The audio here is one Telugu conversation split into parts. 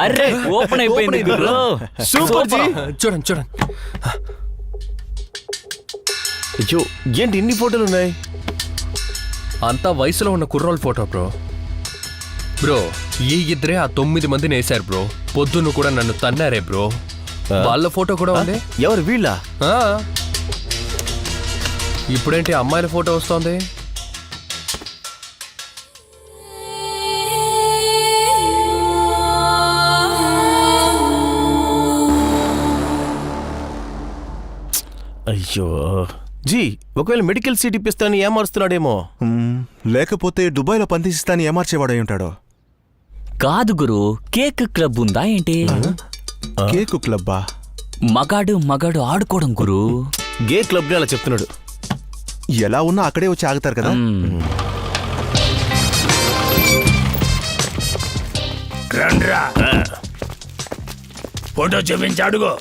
అరే ఓపెన్ అయిపోయింది గురు. Super G. చూడండి చూడండి. అయ్యో ఏంటి ఇన్ని ఫోటోలు ఉన్నాయి? అంతా వయసులో ఉన్న కుర్రోళ్ళ ఫోటో బ్రో. బ్రో ఈ ఇద్దరే ఆ 9 మందిని వేశారు బ్రో. పొద్దున్న కూడా నన్ను తన్నారే బ్రో. వాళ్ళ ఫోటో కూడా ఉంది. ఎవరు వీళ్ళ? ఇప్పుడేంటి అమ్మాయిల ఫోటో వస్తోంది? అయ్యో జీ, ఒకవేళ మెడికల్ సీట్ ఇప్పిస్తాను ఏమారుస్తున్నాడేమో. లేకపోతే దుబాయ్లో పందిస్తాను ఏమార్చేవాడై ఉంటాడో. కాదు గురు, కేక్ క్లబ్ ఉందా ఏంటి? కేకు క్లబ్బా? మగాడు ఆడుకోవడం గురు. గే క్లబ్ అలా చెప్తున్నాడు. ఎలా ఉన్నా అక్కడే వచ్చి ఆగుతారు కదా. ఫోటో చూపించి అడుగు.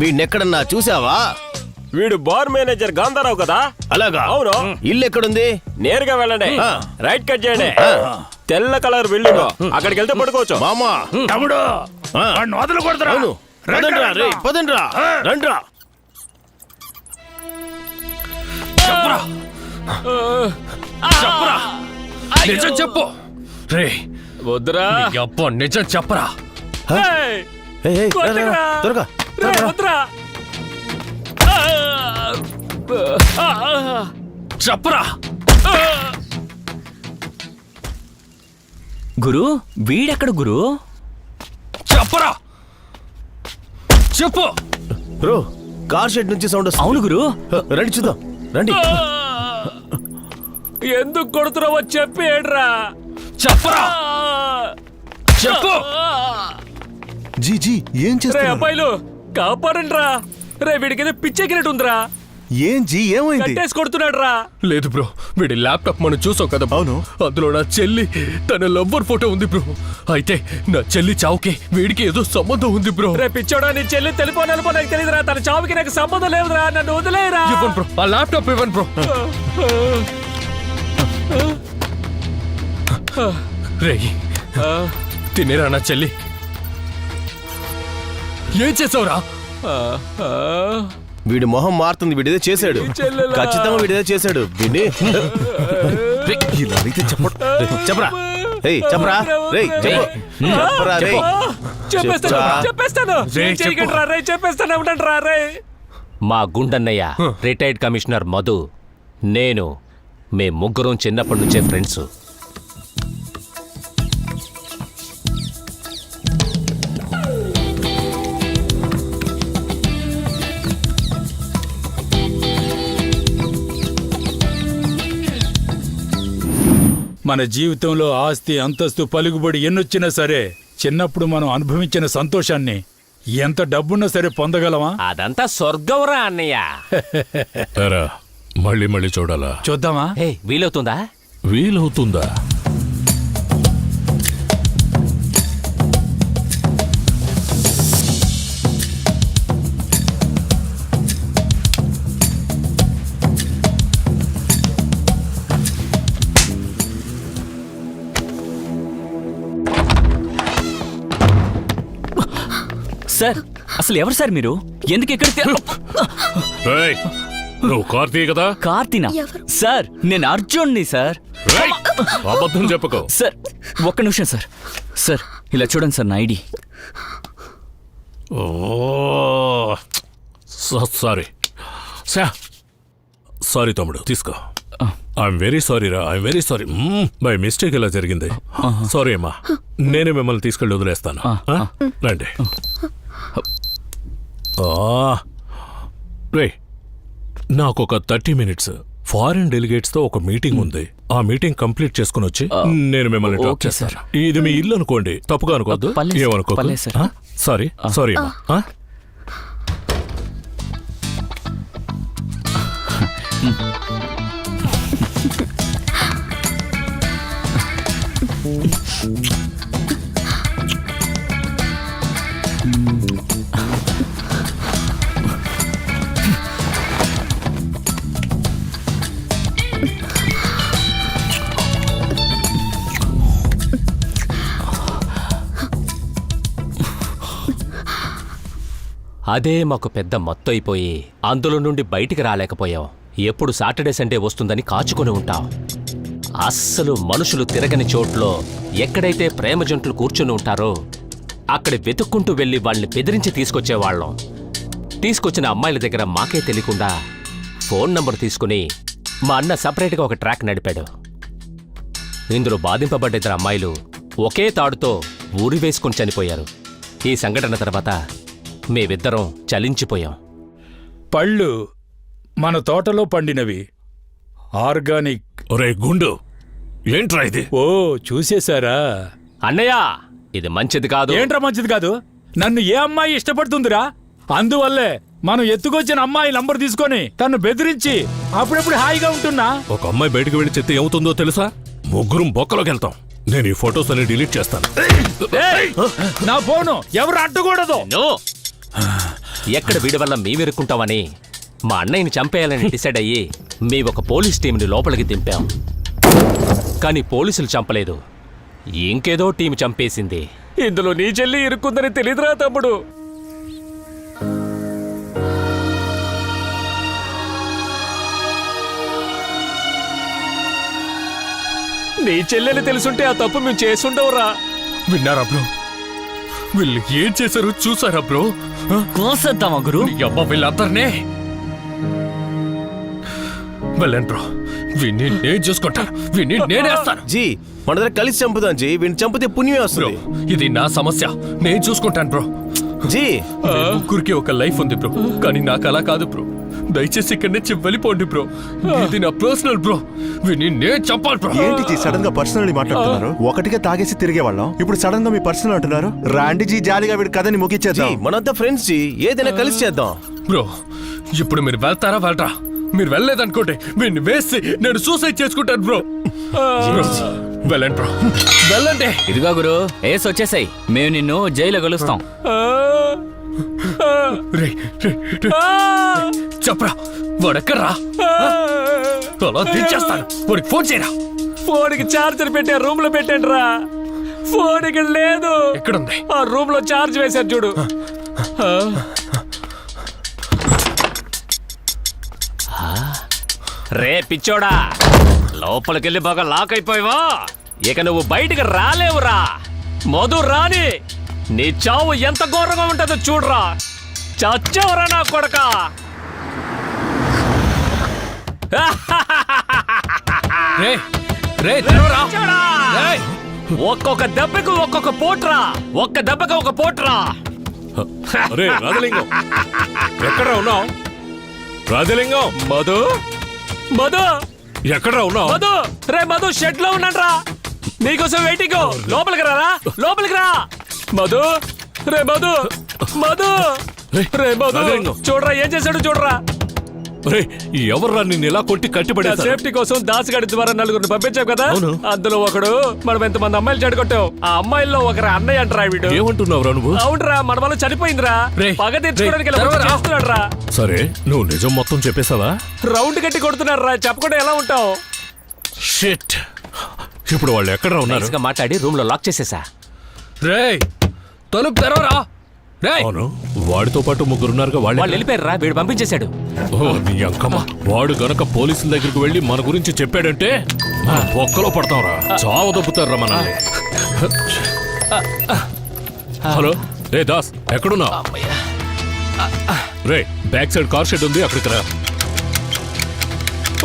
వీడినెక్కడన్నా చూసావా? వీడు బార్ మేనేజర్ గాంధారావు కదా. అలాగా? అవును. ఇల్లు ఎక్కడుంది? నేరుగా వెళ్ళండి, రైట్ కట్ చేయండి, తెల్ల కలర్ బిల్డింగ్, అక్కడికి వెళ్తే పడుకోవచ్చు. మామా తమ్ముడు వాడిని వదలు కొడతారా? అవును, పదండ్రా రే, పదండ్రా, రండ్రా. నిజం చెప్పు రే. వద్దురా. అబ్బా నిజం చెప్పరా. ఏయ్, ఏయ్, రా, రా, రా, త్వరగా, త్వరగా. వద్దురా. చెప్పరా. గురు వీడెక్కడ గురు? చెప్పరా, చెప్పు. బ్రో కార్ షెడ్ నుంచి సౌండ్ వస్తుంది. అవును గురు. రండి చూద్దాం, రండి. ఎందుకు కొడుతున్నావో చెప్పి ఏడ్రా. చెప్పరా, చెప్పు. జీ జీ ఏం రే చేస్తున్నారు? అబ్బాయిలు కాపాడండి రా. రే వీడికి పిచ్చెక్కినట్టు ఉందిరా. ఏం జీ ఏమైంది? కట్టేసి కొడుతున్నాడు రా. లేదు బ్రో, వీడి ల్యాప్టాప్ మనం చూసాం కదా. అవును. అందులో నా చెల్లి తన లవ్వర్ ఫోటో ఉంది బ్రో. అయితే నా చెల్లి చావుకి వీడికి ఏదో సంబంధం ఉంది బ్రో. రే పిచ్చోడా, నీ చెల్లి తెలిపో నెలపో నాకు తెలియదురా. తన చావుకి నాకు సంబంధం లేదురా. నన్ను వదిలేరా. ఇవ్వను బ్రో, ఆ ల్యాప్టాప్ ఇవ్వను బ్రో. రే తినేరా నా చెల్లి. ఏం చేసావురా? వీడి మొహం మారుతుంది. వీడిదే చేశాడు, ఖచ్చితంగా వీడిదే చేశాడు. వీడిని ఇలా అయితే చెప్పడు. చెప్పరా, ఏయ్ చెప్పరా, రేయ్ చెప్పు, చెప్పరా రే. చెప్పేస్తాను. చెప్పేస్తాను ఏమంటాడు రా. రే మా గుండన్నయ్య రిటైర్డ్ కమిషనర్ మధు, నేను మేం ముగ్గురం చిన్నప్పటి నుంచే ఫ్రెండ్స్. మన జీవితంలో ఆస్తి అంతస్తు పలుకుబడి ఎన్నొచ్చినా సరే చిన్నప్పుడు మనం అనుభవించిన సంతోషాన్ని ఎంత డబ్బున్నా సరే పొందగలమా? అదంతా స్వర్గంరా అన్నయ్య. మళ్ళీ మళ్ళీ చూడాలా? చూద్దామా? వీలవుతుందా? వీలవుతుందా? సార్ అసలు ఎవరు సార్ మీరు? ఎందుకు ఎక్కడ? నువ్వు కార్తీ కదా? కార్తీనా? సార్ నేను అర్జున్ని సార్. అబద్ధం చెప్పుకో. సార్ ఒక్క నిమిషం సార్. సార్ ఇలా చూడండి సార్, నా ఐడి. సారీ సారీ తమ్ముడు, తీసుకో. ఐఎమ్ వెరీ సారీ రా, I'm very sorry. By mistake ఇలా జరిగింది. సారీ అమ్మా, నేనే మిమ్మల్ని తీసుకెళ్ళి వదిలేస్తాను. రండి. రే నాకు ఒక 30 minutes ఫారిన్ డెలిగేట్స్ తో ఒక మీటింగ్ ఉంది. ఆ మీటింగ్ కంప్లీట్ చేసుకుని వచ్చి నేను మిమ్మల్ని డ్రాప్ చేస్తాను. ఇది మీ ఇల్లు అనుకోండి, తప్పుగా అనుకోవద్దు. ఏమనుకో. సారీ సారీ అమ్మా. అదే మాకు పెద్ద మొత్తం అయిపోయి అందులో నుండి బయటికి రాలేకపోయాం. ఎప్పుడు సాటర్డే సండే వస్తుందని కాచుకొని ఉంటాం. అస్సలు మనుషులు తిరగని చోట్లో ఎక్కడైతే ప్రేమ జంటలు కూర్చుని ఉంటారో అక్కడ వెతుక్కుంటూ వెళ్ళి వాళ్ళని బెదిరించి తీసుకొచ్చేవాళ్ళం. తీసుకొచ్చిన అమ్మాయిల దగ్గర మాకే తెలియకుండా ఫోన్ నంబర్ తీసుకుని మా అన్న సపరేట్గా ఒక ట్రాక్ నడిపాడు. ఇందులో బాధింపబడ్డ 2 అమ్మాయిలు ఒకే తాడుతో ఊరి వేసుకుని చనిపోయారు. ఈ సంఘటన తర్వాత మేమిద్దరం చలించిపోయాం. పళ్ళు మన తోటలో పండినవి, ఆర్గానిక్. ఒరే గుండు, ఏంట్రా ఇది? ఓ చూసేశారా? అన్నయ్య, ఇది మంచిది కాదు. ఏంట్రా మంచిది కాదు? నన్ను ఏ అమ్మాయి ఇష్టపడుతుందిరా? అందువల్లే మనం ఎత్తుకొచ్చిన అమ్మాయి నంబర్ తీసుకొని తను బెదిరించి అప్పుడప్పుడు హాయిగా ఉంటున్నా. ఒక అమ్మాయి బయటకు వెళ్ళి చెత్త ఏమవుతుందో తెలుసా? ముగ్గురం బొక్కలోకి వెళ్తాం. నేను ఈ ఫొటోస్ అన్ని డిలీట్ చేస్తాను. ఏయ్! నా ఫోను ఎవరు అడ్డకూడదు. నో! ఎక్కడ వీడి వల్ల మేమిరుక్కుంటామని మా అన్నయ్యని చంపేయాలని డిసైడ్ అయ్యి మేమొక పోలీస్ టీంని లోపలికి దింపాం. కానీ పోలీసులు చంపలేదు, ఇంకేదో టీం చంపేసింది. ఇందులో నీ చెల్లి ఇరుక్కుందని తెలీదురా తమ్ముడు. నీ చెల్లెలు తెలుసుంటే ఆ తప్పు మేము చేసుండవురా. విన్నారా బ్రో? వీళ్ళు ఏం చేశారు చూసారా బ్రో? కోసేద్దామా గురు? నీ అమ్మ వీళ్ళందరినీ వెళ్ళండి బ్రో. వీడిని నేను చూసుకుంటాను, వీడిని నేనేస్తాను. జీ మన దగ్గర కలిసి చంపుదాం జీ. వీడిని చంపితే పుణ్యమే బ్రో, వస్తుంది. ఇది నా సమస్య, నేను చూసుకుంటాను బ్రో. జీ ముగ్గురికి ఒక లైఫ్ ఉంది బ్రో, కానీ నాకు అలా కాదు బ్రో. దయచేసి ఇక్కడి నుంచి వెళ్ళిపోండి బ్రో. ఇది నా పర్సనల్ బ్రో. వీడిని నేను చంపాలి బ్రో. ఏంటి జీ సడన్ గా పర్సనల్ మాట్లాడుతున్నారు? ఒకటిగా తాగేసి తిరిగే వాళ్ళం, ఇప్పుడు సడన్ గా మీ పర్సనల్ అంటున్నారు. రాండి జీ, జాలీగా వీడి కథని జీ ముగించేద్దాం. మనంతా ఫ్రెండ్స్ జీ, ఏదైనా కలిసి చేద్దాం. బ్రో, ఇప్పుడు మీరు వెళ్తారా వెళ్ళరా? మీరు వెళ్ళలేదనుకోండి వీడిని వేసి నేను సూసైడ్ చేసుకుంటాను బ్రో. బ్రో, వెళ్ళండి బ్రో, వెళ్ళండి. ఇదిగో గురు, ఏస్ వచ్చేసాయి. మేము నిన్ను జైల్లో కలుస్తాం. రేయ్, రేయ్, రేయ్. చెప్పరా వాడెక్కడ్రా? అలా దించేస్తాను. వాడికి ఫోన్ చేయరా. ఫోన్కి ఛార్జర్ పెట్టే రూమ్ లో పెట్టండి రా. ఫోన్ ఇక్కడ లేదు. ఎక్కడుంది? ఆ రూమ్ లో ఛార్జ్ వేశారు చూడు. రే పిచ్చోడా, లోపలికెళ్ళి బాగా లాక్ అయిపోయావా? ఇక నువ్వు బయటికి రాలేవురా. మధు రాని నీ చావు ఎంత ఘోరంగా ఉంటుందో చూడరా. చచ్చావురా నా కొడక. రే రే తెరవరా. పిచ్చోడా! రేయ్, ఒక్కొక్క దెబ్బకు ఒక్కొక్క పోట్రా. ఒక్క దెబ్బకు ఒక పోట్రా. అరే రాజలింగం, ఎక్కడ ఉన్నావు? రాజలింగం, మధు, మధు, ఎక్కడ ఉన్నావు? మధు, రే మధు, షెడ్ లో ఉన్నాడ్రా. నీకోసం వెయిటింగ్. లోపలికి రారా, లోపలికి రా. మధు, రే మధు, మధు, రే మధు, రాజలింగం. చూడరా ఏం చేశాడు చూడరా. రే ఎవర్రా నిన్ను ఇలా కొట్టి కట్టిపడేశారు? సేఫ్టీ కోసం దాసగాడి ద్వారా 4గురిని పంపించావు కదా. అవును. అందులో ఒకడు మనం ఎంతమంది అమ్మాయిలు చెడగొట్టావు. ఆ అమ్మాయిల్లో ఒకరు అన్నయ్య అంటరా వీడు. ఏమంటున్నావురా నువ్వు? అవునరా, మన వల్ల చనిపోయిందిరా. రేయ్, పగ తెచ్చుకోవడానికి ఇలా తెరవరా. చేస్తున్నాడు రా. సరే నువ్వు నిజం మొత్తం చెప్పేశావా? రౌండ్ కట్టి కొడుతున్నారు రా. చెప్పకుండా ఎలా ఉంటావు? షిట్, ఇప్పుడు వాళ్ళు ఎక్కడ ఉన్నారు? నైస్గా మాట్లాడి రూమ్ లో లాక్ చేసేసా. రేయ్, తలుపు తెరవరా. రేయ్, అవును, వాడితో పాటు ముగ్గురున్నారుగా. వాళ్ళు వాళ్ళు వెళ్ళిపోయారు రా. వీడు పంపించేశాడు. ఓ నీ అంకమ్మ, వాడు గనక పోలీసుల దగ్గరికి వెళ్ళి మన గురించి చెప్పాడంటే ఒక్కలో పడతాంరా. చావు దొబ్బుతారా మనల్ని. హలో రే దాస్, ఎక్కడున్నా? రే బ్యాక్ సైడ్ కార్ షెడ్ ఉంది, అక్కడికి రా.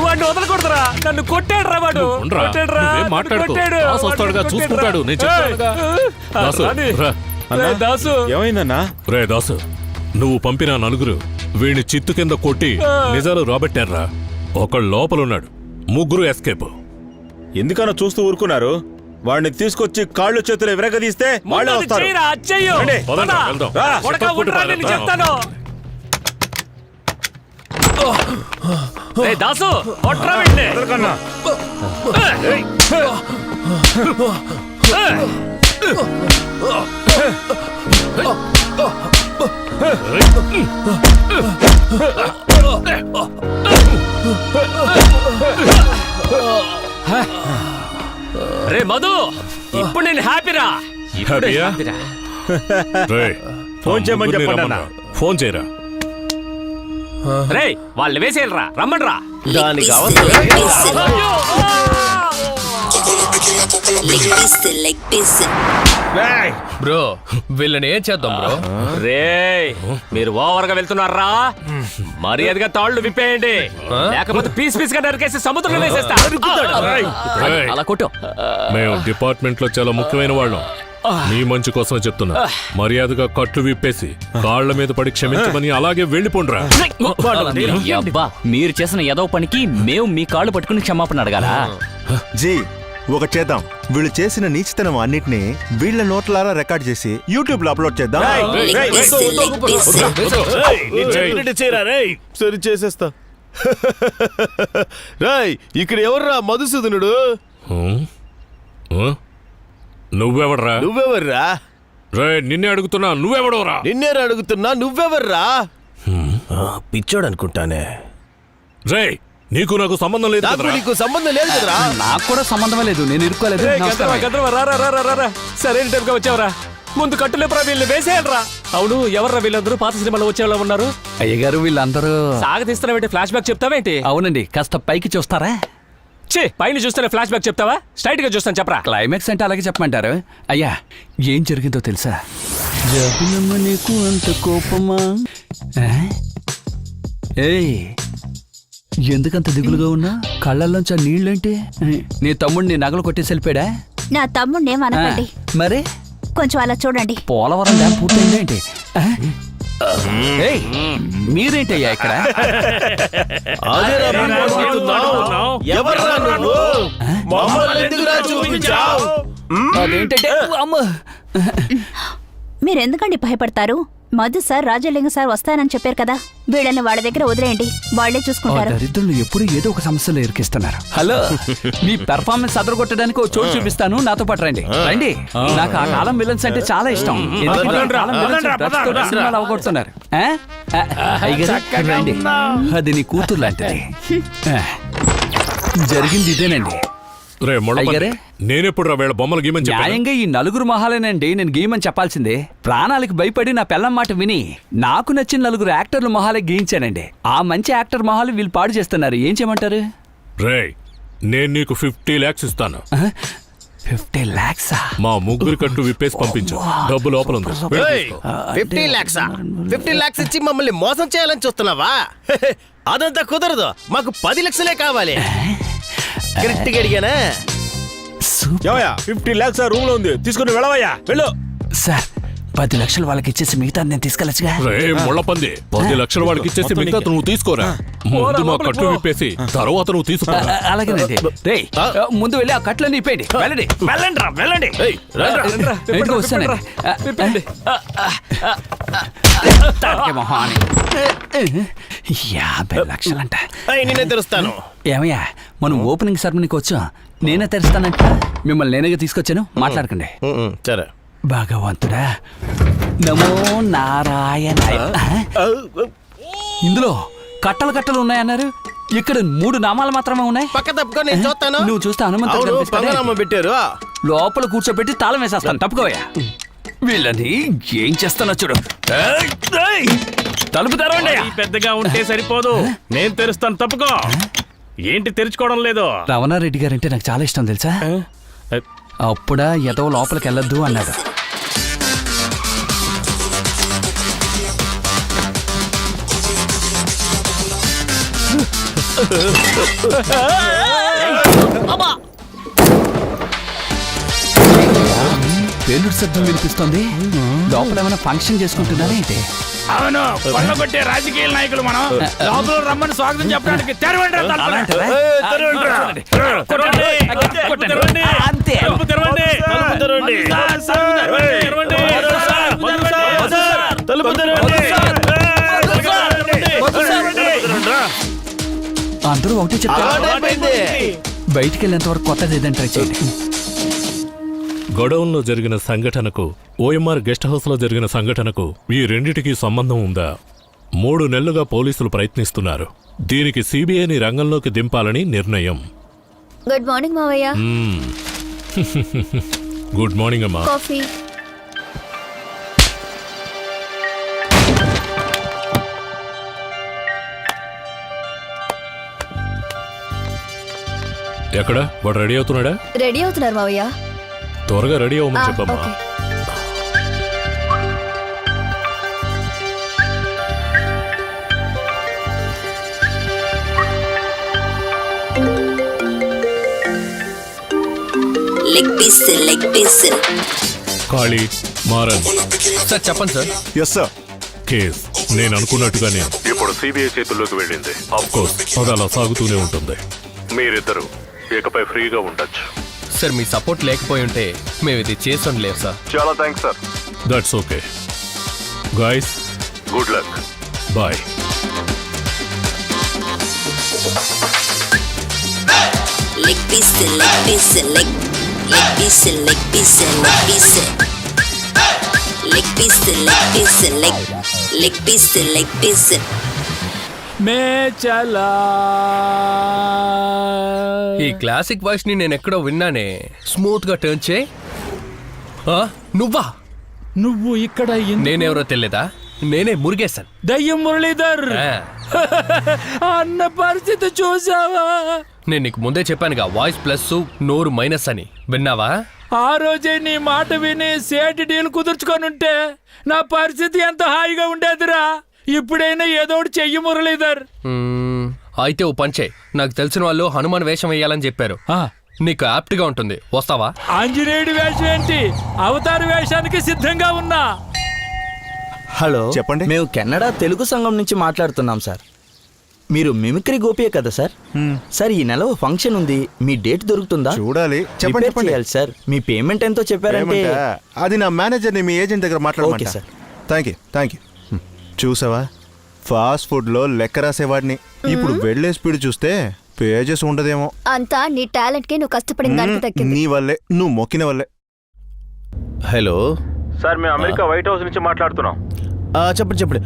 వాడిని వదలకూడదురా. నన్ను కొట్టాడు రా వాడు. ఉండరా, కొట్టాడు రా. నువ్వేం మాట్లాడుకో. కొట్టాడు. దాస్ వస్తాడుగా, వాడిని చూసుకుంటాడు. నేను కొట్టాడు చెప్తానుగా. రా. దాసు, రాని. రా. రే దాసు, ఏమైందన్నా? రే దాసు, నువ్వు పంపిన 4 వీడిని చిత్తు కింద కొట్టి నిజాలు రాబట్టారా. ఒకళ్ళు లోపలున్నాడు, 3 ఎస్కేప్. ఎందుకన్నా చూస్తూ ఊరుకున్నారు? వాడిని తీసుకొచ్చి కాళ్ళు చేతులు విరగదీస్తే వాళ్ళే ముందు వస్తారు. చెయ్యరా, చెయ్యు. రండి, పదండి, పద. వెళ్దాం. రా. కొడకా, ఉండరా, నేను చెప్తాను. రే దాసు, కొట్రా వీడిని. వదలకన్నా. రే మధు, ఇప్పుడు నేను హ్యాపీరా. ఇప్పుడు హ్యాపీయా? హ్యాపీరా. రే ఫోన్ చేయమని ముగ్గురిని చెప్పండి అన్న. రమ్మన్నా. ఫోన్ చేయరా. రేయ్ వాళ్ళు వేసేయరా, రమ్మన్రా. దానికి బ్రో వీళ్ళని ఏం చేద్దాం బ్రో? రేయ్ మీరు ఓవర్గా వెళ్తున్నారా? మర్యాదగా తాళ్ళు విప్పేయండి, లేకపోతే పీస్ పీస్ గా నరికేసి సముద్రంలో వేసేస్తా. రేయ్, అలా కొట్టు. మేము డిపార్ట్మెంట్ లో చాలా ముఖ్యమైన వాళ్ళం. మీ మంచి కోసమే చెప్తున్నా. మర్యాదగా కట్లు విప్పేసి కాళ్ల మీద పడి క్షమించమని అలాగే వెళ్ళిపోండ్రా. అబ్బా, మీరు చేసిన ఏదో పనికి మేము మీ కాళ్ళు పట్టుకుని క్షమాపణ అడగాలా? జీ ఒక చేద్దాం, వీళ్ళు చేసిన నీచతనం అన్నిటినీ వీళ్ళ నోట్లారా రికార్డ్ చేసి యూట్యూబ్ లో అప్లోడ్ చేద్దాం. సరి చేసేస్తా. రాయ్ ఇక్కడ ఎవర్రా మధుసూదనుడు? హ్మ్? హ్మ్? నువ్వెవడ్రా? నువ్వెవర్రా? రే నిన్నే అడుగుతున్నా, నువ్వెవడవరా? నిన్నేరా అడుగుతున్నా, నువ్వెవర్రా? పిచ్చోడు అనుకుంటానే. రే నీకు నాకు సంబంధం లేదు నాకు కదరా? నీకు సంబంధం లేదు కదరా? నాకు కూడా సంబంధమే లేదు, నేను ఇరుక్కోలేదు. సరైన టైంగా వచ్చావరా. ముందు కట్టులేపరా, వీళ్ళు వేసేయండిరా. అవును, ఎవర్రా వీళ్ళందరూ? పాత సినిమాలో వచ్చేవాళ్ళ ఉన్నారు. అయ్యగారు వీళ్ళందరూ సాగతీస్తున్నావేంటి? Flash back చెప్తావేంటి? అవునండి, కాస్త పైకి చూస్తారా? ఛీ, పైన చూస్తేనే ఫ్లాష్ బ్యాక్ చెప్తావా? స్ట్రైట్ గా చూస్తాను, చెప్పరా. క్లైమాక్స్ అంటే అలాగే చెప్పమంటారు. అయ్యా ఏం జరిగిందో తెలుసా? జగనమ్మ నీకు అంత కోపమా? ఏయ్ ఎందుకంత దిగులుగా ఉన్నా? కళ్ళల్లోంచి నీళ్ళేంటి? నీ తమ్ముడిని నగలు కొట్టేసి వెళ్ళిపోయాడా? నా తమ్ముడిని ఏమనకండి, మరి కొంచెం అలా చూడండి. పోలవరం డ్యామ్ పూర్తయింది ఏంటి? ఏయ్, మీరేంటయ్యా ఇక్కడ? ఎవర్రా నువ్వు? మమ్మల్ని ఎందుకురా చూపించావ్? అదేంటంటే అమ్మ, మీరెందుకండి భయపడతారు? మధు సార్, రాజలింగ సార్ వస్తానని చెప్పారు కదా, వీళ్ళని వాళ్ళ దగ్గర వదిలేయండి, వాళ్లే ఆ చూసుకుంటారు. దరిద్రులు ఎప్పుడు ఏదో ఒక సమస్యలో ఇరికిస్తున్నారు. హలో, మీ పెర్ఫార్మెన్స్ అదరగొట్టడానికి ఒక చోటు చూపిస్తాను, నాతో పాటు రండి. రండి, నాకు ఆ కాలం విలన్స్ అంటే చాలా ఇష్టం. ఎందుకంటే ఆ కాలం villains drugs తోటి సినిమాలు అవగొడుతున్నారు. అయ్యగారు, రండి, అది నీ కూతురు లాంటిది. జరిగింది ఇదేనండి. రే అయ్యగారే? నేనెప్పుడు రా వీళ్ళ బొమ్మలు గీమని చెప్పాను? న్యాయంగా ఈ నలుగురు మొహాలేనండి నేను గీయమని చెప్పాల్సిందే. ప్రాణాలకు భయపడి నా పెళ్ళం మాట విని నాకు నచ్చిన నలుగురు యాక్టర్ల మొహాలే గీయించానండి. ఆ మంచి యాక్టర్ మొహాలు వీళ్ళు పాడు చేస్తున్నారు. ఏం చేయమంటారు? రే నేను నీకు 50 lakhs ఇస్తాను. 50 lakhs? మా ముగ్గురు కట్టు విప్పేసి పంపించు, డబ్బు లోపల ఉంది. వెళ్ళి తీసుకో. 50 lakhs? 50 lakhs ఇచ్చి మమ్మల్ని మోసం చేయాలని చూస్తున్నావా? అదంతా కుదరదు, మాకు 10 లక్షలే కావాలి. కరెక్ట్గా అడిగానా? 50 lakhs ఆ రూమ్ లో ఉంది, తీసుకుని వెళ్ళవయ్యా, వెళ్ళు. సార్ 10 లక్షలు వాళ్ళకి ఇచ్చేసి మిగతా నేను తీసుకెళ్ళచ్చుగా. రే ముళ్ళపంది, 10 లక్షలు వాడికి ఇచ్చేసి మిగతా నువ్వు తీసుకోరా. ముందు మా కట్టు విప్పేసి తర్వాత నువ్వు తీసుకో. అలాగేనండి. రే ముందు వెళ్ళి ఆ కట్లన్నీ ఇప్పేయండి. వెళ్ళండి, వెళ్ళండి రా, వెళ్ళండి. ఇంటికి వస్తానండి. తాటికే మొహాన్ని. 50 లక్షలంట. నేనే తెరుస్తాను. ఏమయ్యా, మనం ఓపెనింగ్ సెరమనీకి వచ్చాం, నేనే తెరుస్తానంట. మిమ్మల్ని నేనేగా తీసుకొచ్చాను, మాట్లాడకండి. సరే. భగవంతుడా, నమో నారాయణాయ. ఇందులో కట్టలు కట్టలు ఉన్నాయన్నారు, ఇక్కడ 3 నామాలు మాత్రమే ఉన్నాయి. పక్క తప్పుకో, నేను చూస్తాను. నువ్వు చూస్తే హనుమంతుడు కనిపిస్తాడే. పంగనామా పెట్టారు. లోపల కూర్చోబెట్టి తాళం వేసేస్తాను, తప్పుకోవయ్యా. వీళ్ళని ఏం చేస్తానో చూడు. ఏయ్, ఏయ్, తలుపు తెరవండి. పెద్దగా ఉంటే సరిపోదు, నేను తెరుస్తాను, తప్పుకో. ఏంటి తెరుచుకోవడం లేదు? రమణారెడ్డి గారంటే నాకు చాలా ఇష్టం తెలుసా. అప్పుడా ఎదో లోపలికి వెళ్ళొద్దు అన్నాడు. పేలుడు శబ్దం వినిపిస్తుంది. లోపల ఏమైనా ఫంక్షన్ చేసుకుంటున్నారా ఏంటి? అవును, కొట్టే రాజకీయ నాయకులు మనం. లోపల రమ్మని స్వాగతం చెప్పడానికి తెరవండి రా తలుపులు. అలాంటివా? తెరవండి. కొట్టండి. అంతే. తెరవండి. అందరూ ఒకటే చెప్తారు. బయటికి వెళ్ళేంత వరకు కొత్తది ఏదైనా ట్రై చేయండి. గొడవంలో జరిగిన సంఘటనకు, ఓఎంఆర్ గెస్ట్ హౌస్ లో జరిగిన సంఘటనకు ఈ రెండిటికి సంబంధం ఉందా? 3 నెలలుగా పోలీసులు ప్రయత్నిస్తున్నారు. దీనికి సిబిఐని రంగంలోకి దింపాలని నిర్ణయం. గుడ్ మార్నింగ్ మావయ్య. గుడ్ మార్నింగ్ అమ్మా. కాఫీ. ఎక్కడ వాడు రెడీ అవుతున్నాడా? రెడీ అవుతున్నారు మావయ్య. త్వరగా రెడీ అవ్వమని చెప్పమ్మా. ఓకే. ఖాళీ మారన్. సార్ చెప్పండి సార్. Yes sir. కేస్ నేను అనుకున్నట్టుగానే ఇప్పుడు సిబిఐ చేతుల్లోకి వెళ్ళింది. ఆఫ్ కోర్స్ అది అలా సాగుతూనే ఉంటుంది. మీరిద్దరు ఇకపై ఫ్రీగా ఉండొచ్చు. సార్ మీ సపోర్ట్ లేకపోయి ఉంటే మేము ఇది చేసి ఉండలేము సార్. చాలా thanks sir. That's okay guys, good luck, bye. మే చలా. ఈ క్లాసిక్ వాయిస్ ని నేను ఎక్కడో విన్నానే. స్మూత్ గా టర్న్ చేయి. నువ్వా? నువ్వు ఇక్కడ నేనెవరో తెలియదా? నేనే మురుగేశాను. దయ్యం మురళీధర్. అన్న పరిస్థితి చూసావా? నేను నీకు ముందే చెప్పానుగా, వాయిస్ ప్లస్ నోరు మైనస్ అని. విన్నావా? ఆ రోజే నీ మాట విని సేటి డీల్ కుదుర్చుకొని ఉంటే నా పరిస్థితి ఎంత హాయిగా ఉండేదిరా. ఇప్పుడైనా ఏదో ఒకటి చెయ్యి మురళీధర్. అయితే ఓ పంచే, నాకు తెలిసిన వాళ్ళు హనుమాన్ వేషం వేయాలని చెప్పారు. నీకు యాప్ట్ గా ఉంటుంది, వస్తావా? ఆంజనేయుడి వేషం ఏంటి, అవతార వేషానికి సిద్ధంగా ఉన్నా. హలో చెప్పండి. మేము కెనడా తెలుగు సంఘం నుంచి మాట్లాడుతున్నాం సార్. మీరు మిమిక్రీ గోపియే కదా సార్? సార్ ఈ నెల ఓ ఫంక్షన్ ఉంది, మీ డేట్ దొరుకుతుందా? చూడాలి. చెప్పండి రిపేర్ చెప్పండి. చేయాలి సార్. మీ పేమెంట్ ఎంతో చెప్పారంటే ఏమంటా? అది నా మేనేజర్ని మీ ఏజెంట్ దగ్గర ఓకే మాట్లాడమంటా. సార్. Thank you. చూసావా, ఫాస్ట్ ఫుడ్ లో లెక్క రాసేవాడిని. ఇప్పుడు వెళ్లే స్పీడ్ చూస్తే పేజెస్ ఉండదేమో. అంతా నీ టాలెంట్ కి నువ్వు కష్టపడిన దానికి దక్కింది. నీ వల్లే, నువ్వు మొక్కిన వల్లే. హలో సార్ మేము అమెరికా వైట్ హౌస్ నుంచి మాట్లాడుతున్నాం. చెప్పండి.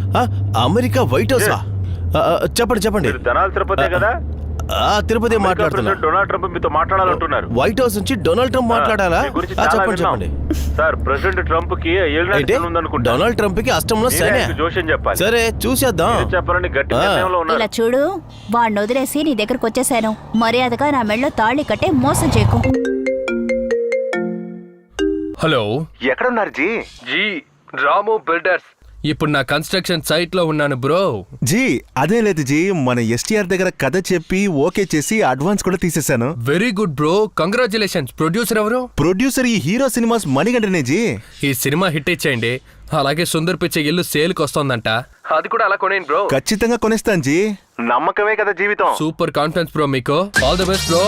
America white house. చెప్పండి. ధనాల్ తిరుపతి కదా? తిరుపతి మాట్లాడుతున్నా. డొనాల్డ్ ట్రంప్ మీతో మాట్లాడాలంటున్నారు. వైట్ హౌస్ నుంచి డొనాల్డ్ ట్రంప్ మాట్లాడాలా? చెప్పండి. సార్ ప్రెసిడెంట్ ట్రంప్ కి అయితే డొనాల్డ్ ట్రంప్ కి అష్టంలో శనే. జోషం చెప్పాలి. సరే చూసేద్దాం. చెప్పాలని గట్టి నిర్ణయంలో ఉన్నారు. ఇలా చూడు, వాడిని వదిలేసి నీ దగ్గరకు వచ్చేసాను. మర్యాదగా నా మెళ్ళో తాళి కట్టే మోసం చేయకు. హలో, ఎక్కడున్నారు జీ? జీ రాము బిల్డర్స్. ఇప్పుడు నా కన్స్ట్రక్షన్ సైట్ లో ఉన్నాను బ్రో. జీ అదే లేదు జీ, మన ఎస్టీఆర్ దగ్గర కథ చెప్పి ఓకే చేసి అడ్వాన్స్ కూడా తీసేశాను. Very good bro, congratulations. Producer ఎవరు? ప్రొడ్యూసర్ ఈ హీరో సినిమాస్ మణిగంటనే జీ. ఈ సినిమా హిట్ ఇచ్చేయండి. అలాగే సుందర్ పిచ్చే ఇల్లు సేల్కి వస్తోందంట, అది కూడా అలా కొనేయండి బ్రో. ఖచ్చితంగా కొనేస్తాను జీ. నమ్మకమే కదా జీవితం. సూపర్ కాన్ఫిడెన్స్ బ్రో మీకు. All the best bro.